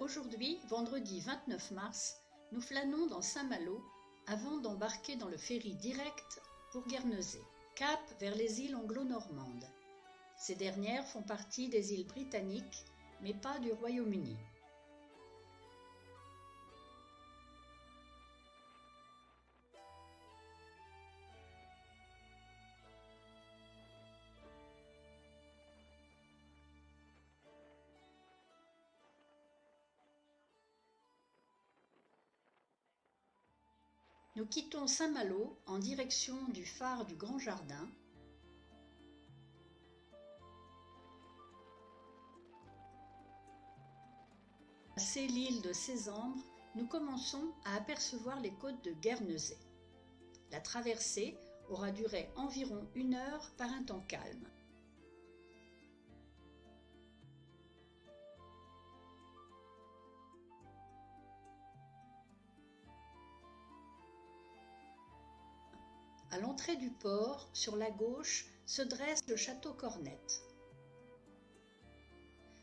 Aujourd'hui, vendredi 29 mars, nous flânons dans Saint-Malo avant d'embarquer dans le ferry direct pour Guernesey, cap vers les îles anglo-normandes. Ces dernières font partie des îles britanniques, mais pas du Royaume-Uni. Nous quittons Saint-Malo en direction du phare du Grand Jardin. Passé l'île de Sésambre, nous commençons à apercevoir les côtes de Guernesey. La traversée aura duré environ 1 heure par un temps calme. À l'entrée du port, sur la gauche, se dresse le château Cornette.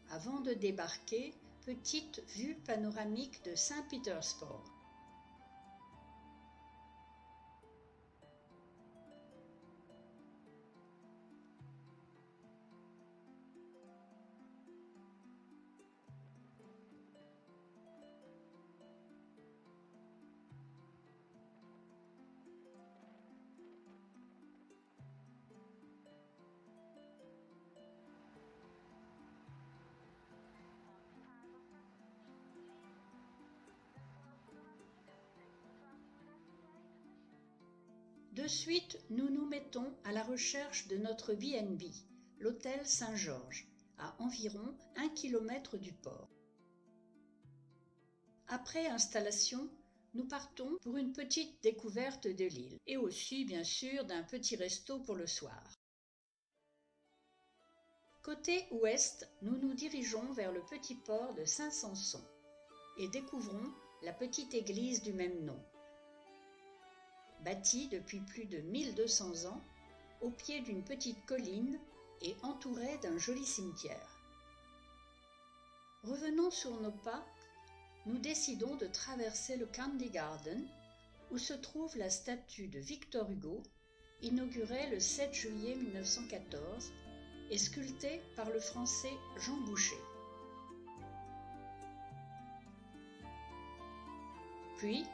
Avant de débarquer, petite vue panoramique de Saint-Petersburg. De suite, nous nous mettons à la recherche de notre B&B, l'hôtel Saint-Georges, à environ 1 km du port. Après installation, nous partons pour une petite découverte de l'île et aussi, bien sûr, d'un petit resto pour le soir. Côté ouest, nous nous dirigeons vers le petit port de Saint-Sanson et découvrons la petite église du même nom. Bâtie depuis plus de 1200 ans, au pied d'une petite colline et entourée d'un joli cimetière. Revenons sur nos pas, nous décidons de traverser le Candy Garden, où se trouve la statue de Victor Hugo, inaugurée le 7 juillet 1914 et sculptée par le Français Jean Boucher. Puis,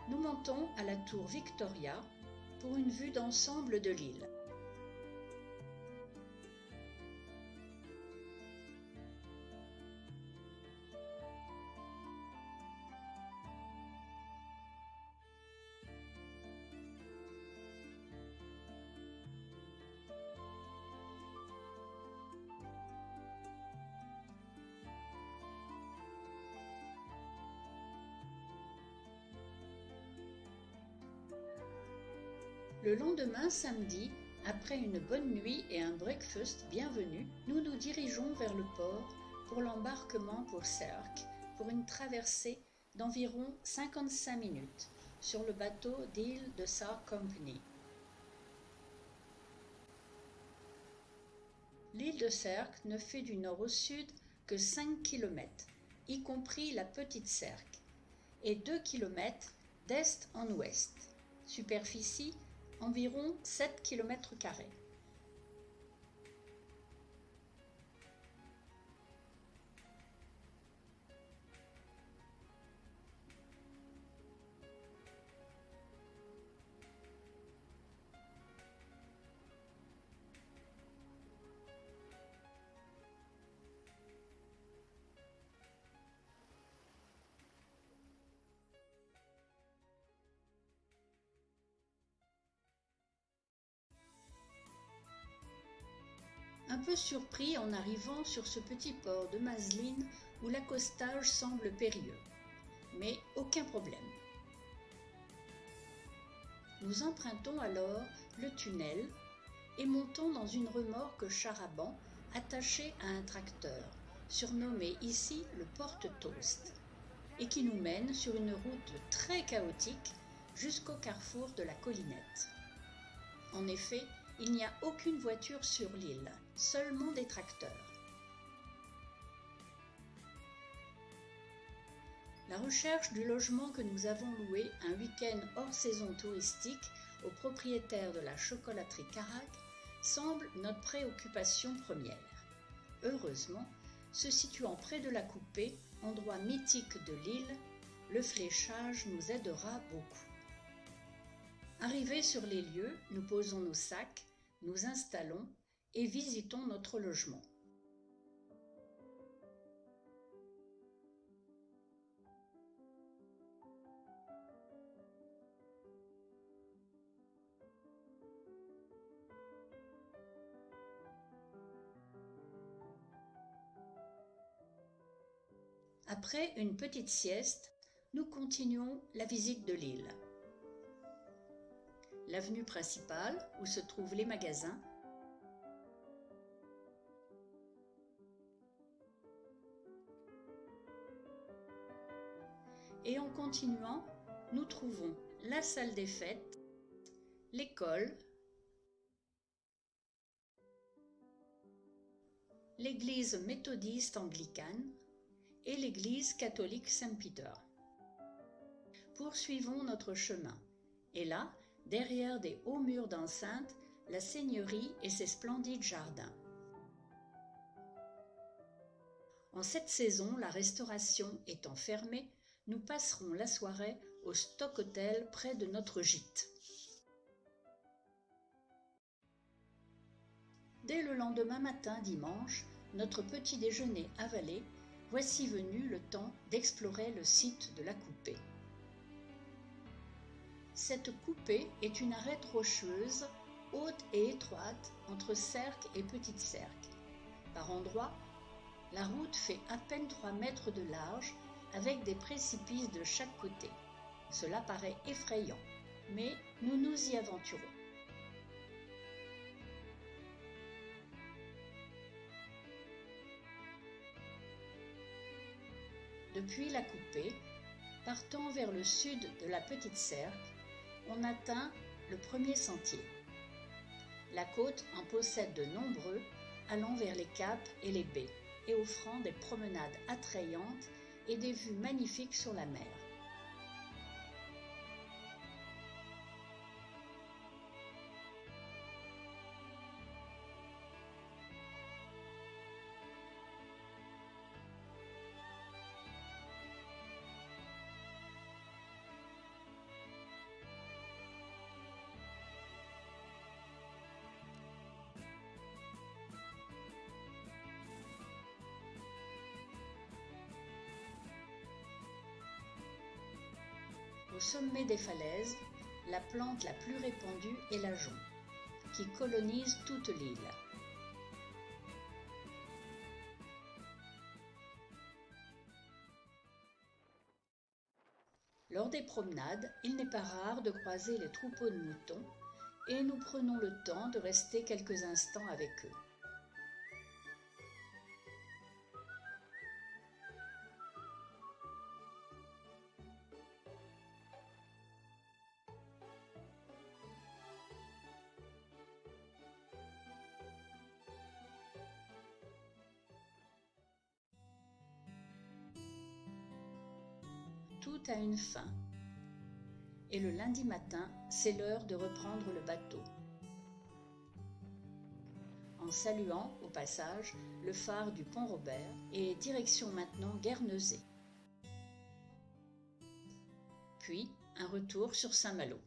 nous montons à la tour Victoria pour une vue d'ensemble de l'île. Le lendemain, samedi, après une bonne nuit et un breakfast bienvenu, nous nous dirigeons vers le port pour l'embarquement pour Sercq pour une traversée d'environ 55 minutes sur le bateau d'île de Sark Company. L'île de Sercq ne fait du nord au sud que 5 km, y compris la petite Sercq, et 2 km d'est en ouest. Superficie environ 7 km². Un peu surpris en arrivant sur ce petit port de Mazlines où l'accostage semble périlleux. Mais aucun problème. Nous empruntons alors le tunnel et montons dans une remorque char-à-banc attachée à un tracteur, surnommé ici le porte-toast, et qui nous mène sur une route très chaotique jusqu'au carrefour de la Collinette. En effet, il n'y a aucune voiture sur l'île, seulement des tracteurs. La recherche du logement que nous avons loué un week-end hors saison touristique au propriétaire de la chocolaterie Carac semble notre préoccupation première. Heureusement, se situant près de la Coupée, endroit mythique de l'île, le fléchage nous aidera beaucoup. Arrivés sur les lieux, nous posons nos sacs, nous installons et visitons notre logement. Après une petite sieste, nous continuons la visite de l'île. L'avenue principale, où se trouvent les magasins, et en continuant, nous trouvons la salle des fêtes, l'école, l'église méthodiste anglicane et l'église catholique Saint-Peter. Poursuivons notre chemin. Et là, derrière des hauts murs d'enceinte, la seigneurie et ses splendides jardins. En cette saison, la restauration étant fermée, nous passerons la soirée au Stock Hotel près de notre gîte. Dès le lendemain matin, dimanche, notre petit déjeuner avalé, voici venu le temps d'explorer le site de la Coupée. Cette coupée est une arête rocheuse, haute et étroite, entre Serques et Petite Serque. Par endroits, la route fait à peine 3 mètres de large, avec des précipices de chaque côté. Cela paraît effrayant, mais nous nous y aventurons. Depuis la Coupée, partant vers le sud de la Petite Serque, on atteint le premier sentier. La côte en possède de nombreux, allant vers les caps et les baies, et offrant des promenades attrayantes et des vues magnifiques sur la mer. Au sommet des falaises, la plante la plus répandue est l'ajonc, qui colonise toute l'île. Lors des promenades, il n'est pas rare de croiser les troupeaux de moutons et nous prenons le temps de rester quelques instants avec eux. Tout a une fin. Et le lundi matin, c'est l'heure de reprendre le bateau. En saluant, au passage, le phare du Pont Robert et direction maintenant Guernesey. Puis, un retour sur Saint-Malo.